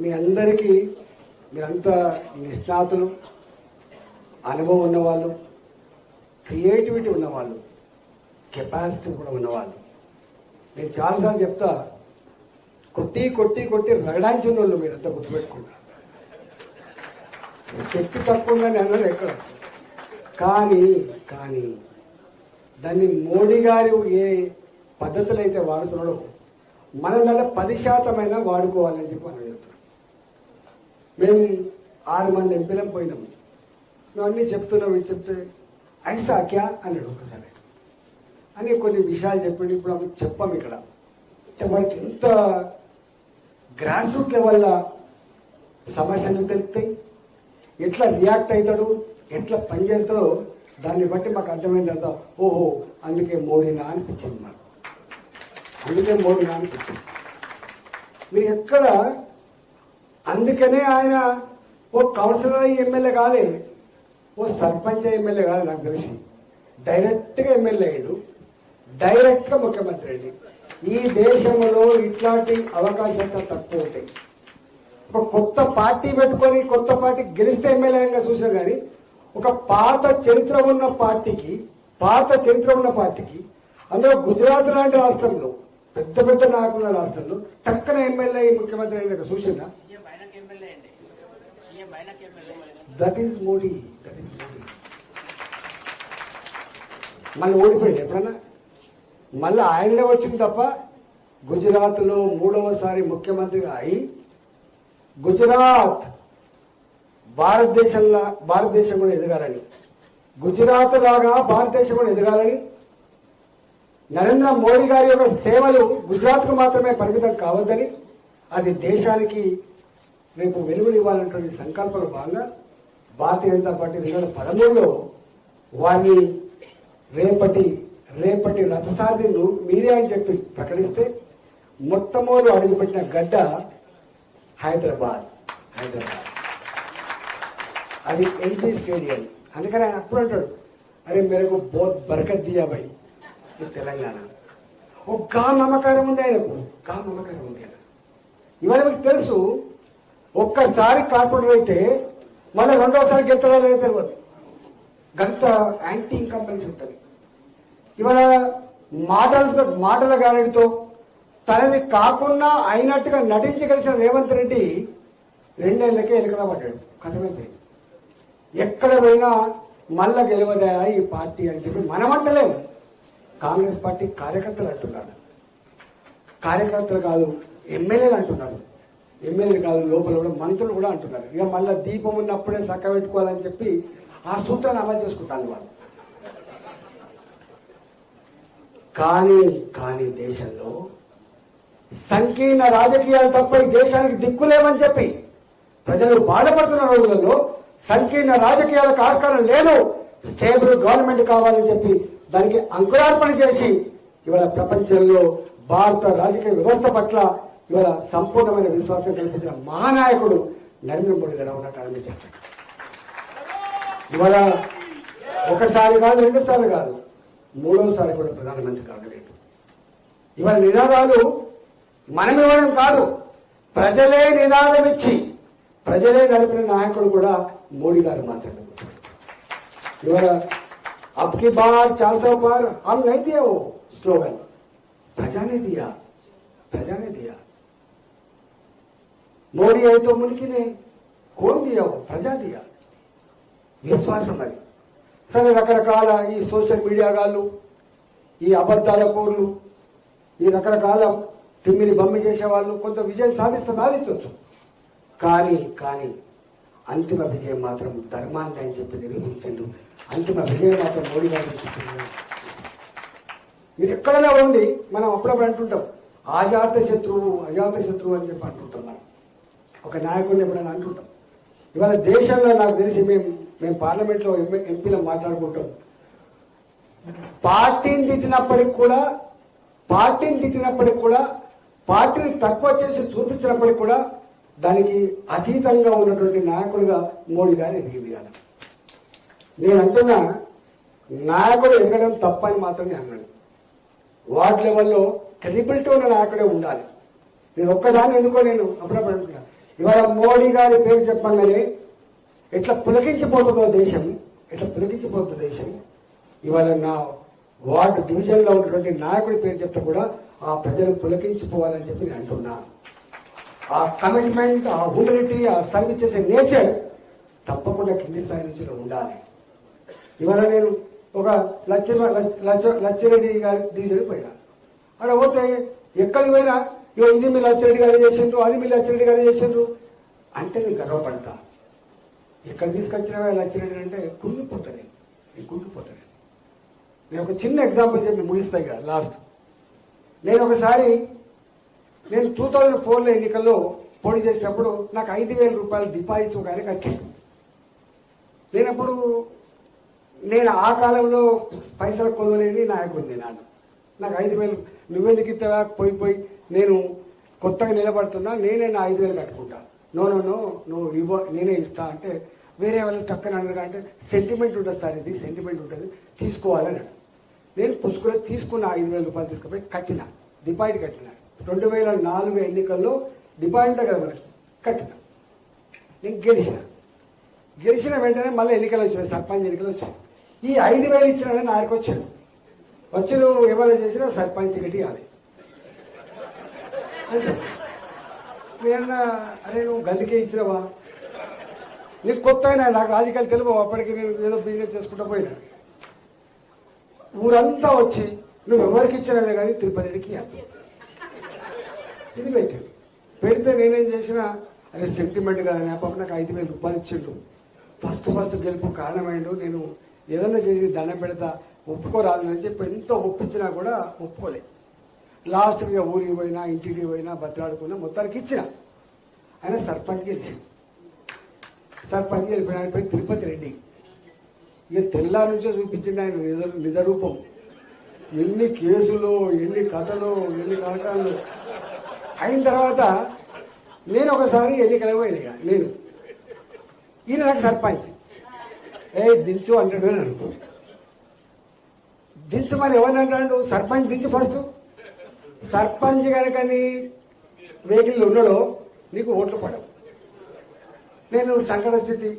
మీ అందరికీ మీరంతా నిష్ణాతులు, అనుభవం ఉన్నవాళ్ళు, క్రియేటివిటీ ఉన్నవాళ్ళు, కెపాసిటీ కూడా ఉన్నవాళ్ళు. నేను చాలాసార్లు చెప్తా, కొట్టి కొట్టి కొట్టి రగడాంచిన వాళ్ళు మీరంతా గుర్తుపెట్టుకుంటారు. శక్తి తక్కువ అన్నారు ఎక్కడ. కానీ కానీ దాన్ని మోడీ గారు ఏ పద్ధతులు అయితే వాడుతున్నాడో మన దాంట్లో 10% వాడుకోవాలని చెప్పి మనం చెప్తాం. మేము 6 మంది ఎంపీలం పోయినాము. మేము అన్నీ చెప్తున్నాం, ఇది చెప్తే ఐసా క్యా అన్నాడు ఒకసారి అని కొన్ని విషయాలు చెప్పిండు. ఇప్పుడు అవి చెప్పాం ఇక్కడ. వాడికి ఎంత గ్రాస్ రూట్ లెవెల్ల సమస్యలు తెలుస్తాయి, ఎట్లా రియాక్ట్ అవుతాడు, ఎట్లా పనిచేస్తాడో దాన్ని బట్టి మాకు అర్థమైంది కదా. ఓహో, అందుకే మోడీనా అనిపించింది మాకు. అందుకే మోడీనా అనిపించింది. మీరు ఎక్కడ అందుకనే ఆయన ఓ కౌన్సిలర్ ఎమ్మెల్యే కాలే, ఓ సర్పంచ్ ఎమ్మెల్యే కాదు, నాకు తెలిసి డైరెక్ట్గా ఎమ్మెల్యే అయ్యాడు, డైరెక్ట్గా ముఖ్యమంత్రి అయ్యింది. ఈ దేశంలో ఇట్లాంటి అవకాశాలు తక్కువ ఉంటాయి. ఒక కొత్త పార్టీ పెట్టుకొని కొత్త పార్టీ గెలిస్తే ఎమ్మెల్యేగా చూసారు. కానీ ఒక పాత చరిత్ర ఉన్న పార్టీకి అందులో గుజరాత్ లాంటి రాష్ట్రంలో పెద్ద పెద్ద నాయకుల రాష్ట్రంలో టక్కన ఎమ్మెల్యే ముఖ్యమంత్రి అయినా చూసిందా? That is Modi. మళ్ళీ ఓడిపోయింది ఎప్పుడన్నా. మళ్ళీ ఆయనలో వచ్చింది తప్ప గుజరాత్లో 3వసారి ముఖ్యమంత్రిగా అయి గుజరాత్ భారతదేశం కూడా ఎదగాలని, గుజరాత్ లాగా భారతదేశం కూడా ఎదగాలని నరేంద్ర మోడీ గారి యొక్క సేవలు గుజరాత్కు మాత్రమే పరిమితం కావద్దని, అది దేశానికి రేపు వెలుగునివ్వాలన్నటువంటి సంకల్పంలో భాగంగా భారతీయ జనతా పార్టీ 2013లో వారిని రేపటి రథసారథిను మీరే అని చెప్పి ప్రకటిస్తే మొట్టమొదలు అడుగుపెట్టిన గడ్డ హైదరాబాద్. అది ఎల్బీ స్టేడియం. అందుకని ఆయన అప్పుడు అంటాడు, అరే మేరకు బోత్ బరకత్ దియా భాయ్ తెలంగాణ. ఒక నమ్మకారం ఉంది ఆయనకు, నమ్మకారం ఉంది ఆయన. ఇవాళ మీకు తెలుసు, ఒక్కసారి కార్పొరేటర్ అయితే మళ్ళీ 2వసారి గెలుతాడో తెలియదు. గంత యాంటీ ఇన్కంబెన్సీ ఉంటుంది. ఇవాళ మాటల గాడితో తనది కాకుండా అయినట్టుగా నటించగలిసిన రేవంత్ రెడ్డి 2 ఏళ్లకే ఎన్నికల పడ్డాడు. కథమైపోయింది. ఎక్కడ పోయినా మళ్ళా గెలవదా ఈ పార్టీ అని చెప్పి మనమంటలేము, కాంగ్రెస్ పార్టీ కార్యకర్తలు అంటున్నాడు. కార్యకర్తలు కాదు, ఎమ్మెల్యేలు అంటున్నారు. ఎమ్మెల్యేలు కాదు, లోపల కూడా మంత్రులు కూడా అంటున్నారు. ఇక మళ్ళీ దీపం ఉన్నప్పుడే చక్క పెట్టుకోవాలని చెప్పి ఆ సూత్రాన్ని అమలు చేసుకుంటాను వాళ్ళు. కానీ దేశంలో సంకీర్ణ రాజకీయాలు తప్ప ఈ దేశానికి దిక్కులేమని చెప్పి ప్రజలు బాధపడుతున్న రోజులలో సంకీర్ణ రాజకీయాలకు ఆస్కారం లేదు, స్టేబుల్ గవర్నమెంట్ కావాలని చెప్పి దానికి అంకురార్పణ చేసి ఇవాళ ప్రపంచంలో భారత రాజకీయ వ్యవస్థ పట్ల ఇవాళ సంపూర్ణమైన విశ్వాసం కల్పించిన మహానాయకుడు నరేంద్ర మోడీ గారు అవునా చెప్పండి. ఇవాళ ఒకసారి కాదు, 2 సార్లు కాదు, 3వసారి కూడా ప్రధానమంత్రి కాగలేదు. ఇవాళ నినాదాలు మనం ఇవ్వడం కాదు, ప్రజలే నినాదం ఇచ్చి ప్రజలే నడిపిన నాయకుడు కూడా మోడీ గారు మాత్రమే. ఇవాళ అబ్కి బార్ 400 పార్ హమ్ నహీ దియే వో స్లోగన్, ప్రజానే దియా. మోడీ అయితే మునికినే కోన్ దియా, ప్రజా దియా. విశ్వాసం అది. సరే, రకరకాల ఈ సోషల్ మీడియా గాళ్ళు, ఈ అబద్ధాల కోర్లు, ఈ రకరకాల తిమ్మిని బమ్మి చేసేవాళ్ళు కొంత విజయం సాధించవచ్చు. కానీ అంతిమ విజయం మాత్రం ధర్మాన్ని అని చెప్పి నిరూపించండు. అంతిమ విజయం మాత్రం మోడీ గారు చూపించారు. మీరు ఎక్కడైనా ఉండి మనం అప్పుడప్పుడు అంటుంటాం అజాత శత్రువు అని చెప్పి అంటుంటాం. మనం ఒక నాయకుడిని ఎప్పుడైనా అంటుంటాం. ఇవాళ దేశంలో నాకు తెలిసి మేము పార్లమెంట్లో ఎంపీలో మాట్లాడుకుంటాం. పార్టీని తిట్టినప్పటికి కూడా పార్టీని తక్కువ చేసి చూపించినప్పటికి కూడా దానికి అతీతంగా ఉన్నటువంటి నాయకుడిగా మోడీ గారు ఎదిగింది. కదా నేను అంటున్నా, నాయకుడు ఎదగడం తప్పని మాత్రమే అన్నాడు. వార్డ్ లెవెల్లో క్రెడిబిలిటీ ఉన్న నాయకుడే ఉండాలి. నేను ఒక్కదాన్ని ఎందుకో నేను అప్పుడప్పుడు అంటున్నా, ఇవాళ మోడీ గారి పేరు చెప్పగానే ఎట్లా పులకించిపోతుందో దేశం, ఎట్లా పులకించిపోతుందో దేశం. ఇవాళ నా వార్డు డివిజన్లో ఉన్నటువంటి నాయకుడి పేరు చెప్తే కూడా ఆ ప్రజలు పులకించిపోవాలని చెప్పి నేను అంటున్నా. ఆ కమిట్మెంట్, ఆ హ్యూమిలిటీ, ఆ సర్వీస్ చేసే నేచర్ తప్పకుండా కింది స్థాయి నుంచి ఉండాలి. ఇవాళ నేను ఒక లచ్చిరెడ్డి గారి డివిజన్ పోయినా, అక్కడ పోతే ఎక్కడికి పోయినా ఇది మీ లచ్చిరెడ్డి గారు చేసిండ్రు, అది మీ లచ్చిరెడ్డి గారు చేసిండ్రు అంటే నేను గర్వపడతా. ఎక్కడ తీసుకొచ్చినా లచ్చిరెడ్డి అంటే కుళ్ళిపోతాను, నేను కుళ్ళిపోతాను. నేను ఒక చిన్న ఎగ్జాంపుల్ చెప్పి ముగిస్తాయి కదా లాస్ట్. నేను ఒకసారి 2004లో ఎన్నికల్లో పోటీ చేసినప్పుడు నాకు 5,000 రూపాయలు డిపాజిట్ కానీ కట్టాను. నేను ఆ కాలంలో పైసలు కొనలేని నాయకుడిని. నాకు 5,000 నువ్వెందుకు ఇస్తావా, పోయి నేను కొత్తగా నిలబడుతున్నా, నేనే నా 5,000 కట్టుకుంటా. నో నువ్వు నేనే ఇస్తా అంటే వేరే వాళ్ళు టక్కన అన్నారు. అంటే సెంటిమెంట్ ఉంటుంది సార్, ఇది సెంటిమెంట్ ఉంటుంది, తీసుకోవాలని. నేను తీసుకున్న 5,000 రూపాయలు తీసుకుపోయి కట్టిన, డిపాజిట్ కట్టిన. 2004 ఎన్నికల్లో డిపాజిట్ కదా మనకి కట్టిన. నేను గెలిచిన వెంటనే మళ్ళీ ఎన్నికలు వచ్చినాయి, సర్పంచ్ ఎన్నికలు వచ్చాయి. ఈ 5,000 ఇచ్చిన నాకు వచ్చాడు. వచ్చి నువ్వు ఏమైనా చేసినా సర్పంచ్ టికెట్ ఇవ్వాలి అంటే నేనన్నా, అరే నువ్వు గందుకే ఇచ్చినవా, నీకు కొత్త అయినా, నాకు రాజకీయాలు తెలుగు, అప్పటికి నేను ఏదో బిజినెస్ చేసుకుంటూ పోయినా. ఊరంతా వచ్చి నువ్వు ఎవరికి ఇచ్చినా కానీ తిరుపతికి ఇది పెడితే నేనేం చేసినా, అరే సెంటిమెంట్ కదా పాపం నాకు 5,000 రూపాయలు ఇచ్చిండు, ఫస్ట్ గెలుపు కారణమైండు, నేను ఏదన్నా చేసి దండం పెడతా, ఒప్పుకోరాదు అని చెప్పి ఎంతో ఒప్పించినా కూడా ఒప్పుకోలే. లాస్ట్గా ఊరికి పోయినా, ఇంటికి పోయినా, బతిలాడుకున్నా, మొత్తానికి ఇచ్చిన. ఆయన సర్పంచ్ గెలిపోయిన ఆయన పేరు తిరుపతి రెడ్డి. ఇక తెల్లా నుంచే చూపించింది ఆయన నిజ రూపం. ఎన్ని కేసులు, ఎన్ని కథలు, ఎన్ని నాటకాలు అయిన తర్వాత నేను ఒకసారి ఎన్నికలకు పోయినా. ఈయన నాకు సర్పంచ్ దించు అంటాడు అని అనుకో. దించమని ఎవరిని అంటాడు? సర్పంచ్ దించు ఫస్ట్. సర్పంచ్ కనుక నీ వెహికల్ ఉన్నాడో నీకు ఓట్లు పడవు. నేను సంకట స్థితి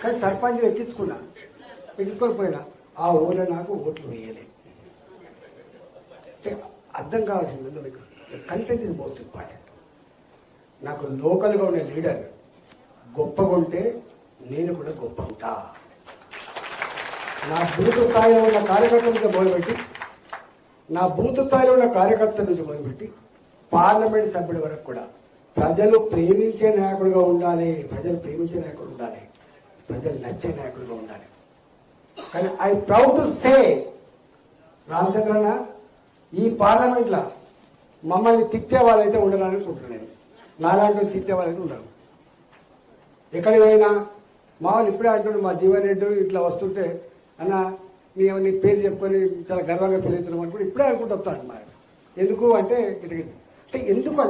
కానీ సర్పంచ్ ఎక్కించుకొని పోయినా, ఆ ఊళ్ళో నాకు ఓట్లు వేయలే. అర్థం కావాల్సింది మీకు, కంటెంట్ ఇది మోస్ట్ ఇంపార్టెంట్. నాకు లోకల్గా ఉండే లీడర్ గొప్పగా ఉంటే నేను కూడా గొప్ప ఉంటా. నా బూత్ స్థాయిలో ఉన్న కార్యకర్తల నుంచి మొదలుపెట్టి పార్లమెంట్ సభ్యుడి వరకు కూడా ప్రజలు ప్రేమించే నాయకుడిగా ఉండాలి, ప్రజలు నచ్చే నాయకుడిగా ఉండాలి. కానీ ఐ ప్రౌడ్ టు సే, రామచంద్రన్న ఈ పార్లమెంట్లో మమ్మల్ని తిట్టే వాళ్ళైతే ఉండాలని అనుకుంటున్నాను. నాలాంటి తిట్టే వాళ్ళైతే ఉండరు. ఎక్కడికి పోయినా మా వాళ్ళు ఇప్పుడే అంటుండే, మా జీవన్ రెడ్డి ఇట్లా వస్తుంటే, అన్న నీ పేరు చెప్పుకొని చాలా గర్వంగా ఫీల్ అవుతున్నాం అనుకుంటే ఇప్పుడే అనుకుంటూ వస్తాను. ఎందుకు అంటే ఎందుకు